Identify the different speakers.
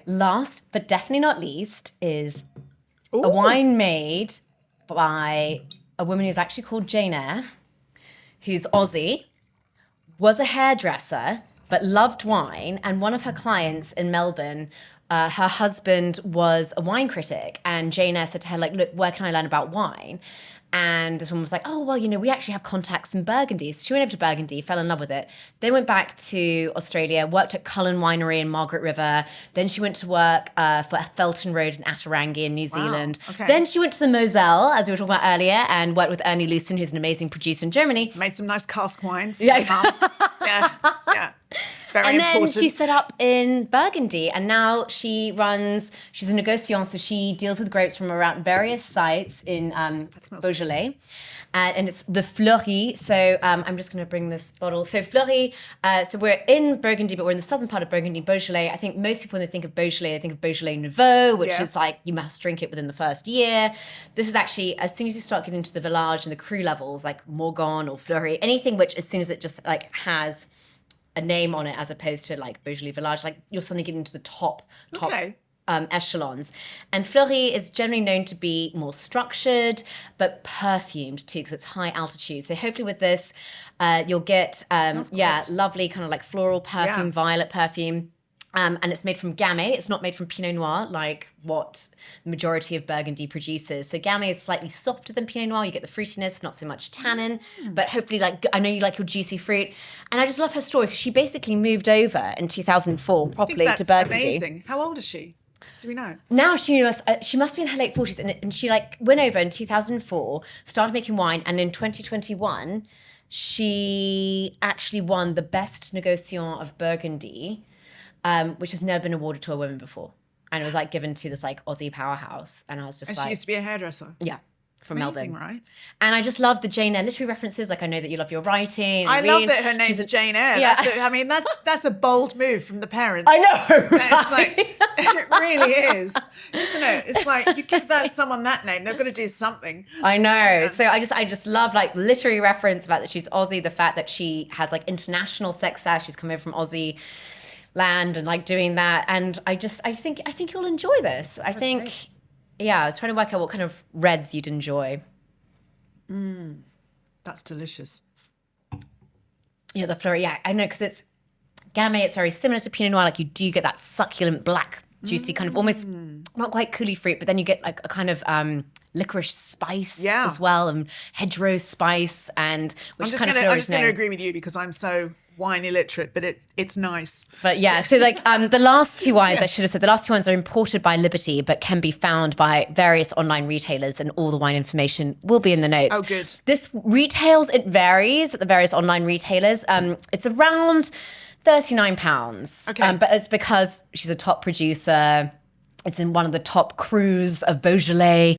Speaker 1: Last but definitely not least is
Speaker 2: Ooh.
Speaker 1: a wine made by a woman who's actually called Jane Eyre, who's Aussie, was a hairdresser, but loved wine. And one of her clients in Melbourne, her husband was a wine critic. And Jane Eyre said to her, like, look, where can I learn about wine? And this woman was like, oh, well, we actually have contacts in Burgundy. So she went over to Burgundy, fell in love with it. Then went back to Australia, worked at Cullen Winery in Margaret River. Then she went to work for Felton Road in Atarangi in New Zealand.
Speaker 2: Okay.
Speaker 1: Then she went to the Moselle, as we were talking about earlier, and worked with Ernie Lucen, who's an amazing producer in Germany.
Speaker 2: Made some nice cask wines.
Speaker 1: Yeah.
Speaker 2: Yeah. Very
Speaker 1: And then
Speaker 2: important.
Speaker 1: she set up in Burgundy, and now she's a negociant, so she deals with grapes from around various sites in Beaujolais. And it's the Fleurie. So I'm just going to bring this bottle. So Fleurie, so we're in Burgundy, but we're in the southern part of Burgundy, Beaujolais. I think most people, when they think of Beaujolais, they think of Beaujolais Nouveau, which is like you must drink it within the first year. This is actually, as soon as you start getting into the Village and the cru levels, like Morgon or Fleurie, anything which as soon as it just like has a name on it as opposed to like Beaujolais Village, like you're suddenly getting into the top echelons. And Fleurie is generally known to be more structured, but perfumed too, because it's high altitude. So hopefully with this, you'll get, lovely kind of like floral perfume, violet perfume. And it's made from Gamay. It's not made from Pinot Noir, like what the majority of Burgundy produces. So Gamay is slightly softer than Pinot Noir. You get the fruitiness, not so much tannin, but hopefully, like, I know you like your juicy fruit. And I just love her story because she basically moved over in 2004 properly to Burgundy.
Speaker 2: Amazing. How old is she? Do we know?
Speaker 1: Now she must be in her late 40s, and she like went over in 2004, started making wine, and in 2021, she actually won the best negociant of Burgundy, which has never been awarded to a woman before. And it was like given to this like Aussie powerhouse. And I was just
Speaker 2: she used to be a hairdresser.
Speaker 1: Yeah. From
Speaker 2: Amazing,
Speaker 1: Melbourne.
Speaker 2: Right?
Speaker 1: And I just love the Jane Eyre literary references. Like I know that you love your writing.
Speaker 2: I love that her name's Jane Eyre.
Speaker 1: Yeah.
Speaker 2: That's a bold move from the parents.
Speaker 1: I know.
Speaker 2: It's like, it really is, isn't it? It's like you give someone that name, they've got to do something.
Speaker 1: I know. So I just love like literary reference about that she's Aussie, the fact that she has like international success. She's come over from Aussie land and like doing that. And I think you'll enjoy this. I think. Yeah, I was trying to work out what kind of reds you'd enjoy.
Speaker 2: That's delicious.
Speaker 1: Yeah, the Fleurie. Yeah, I know, because it's Gamay. It's very similar to Pinot Noir. Like you do get that succulent, black, juicy kind of almost not quite coulis fruit, but then you get like a kind of licorice spice as well, and hedgerow spice, and which kind of Fleurie's
Speaker 2: I'm just going to agree with you because I'm so wine illiterate, but it's nice.
Speaker 1: But yeah, so like the last two wines, I should have said, the last two wines are imported by Liberty, but can be found by various online retailers, and all the wine information will be in the notes.
Speaker 2: Oh, good.
Speaker 1: This retails, it varies at the various online retailers. It's around £39.
Speaker 2: Okay.
Speaker 1: But it's because she's a top producer. It's in one of the top crus of Beaujolais.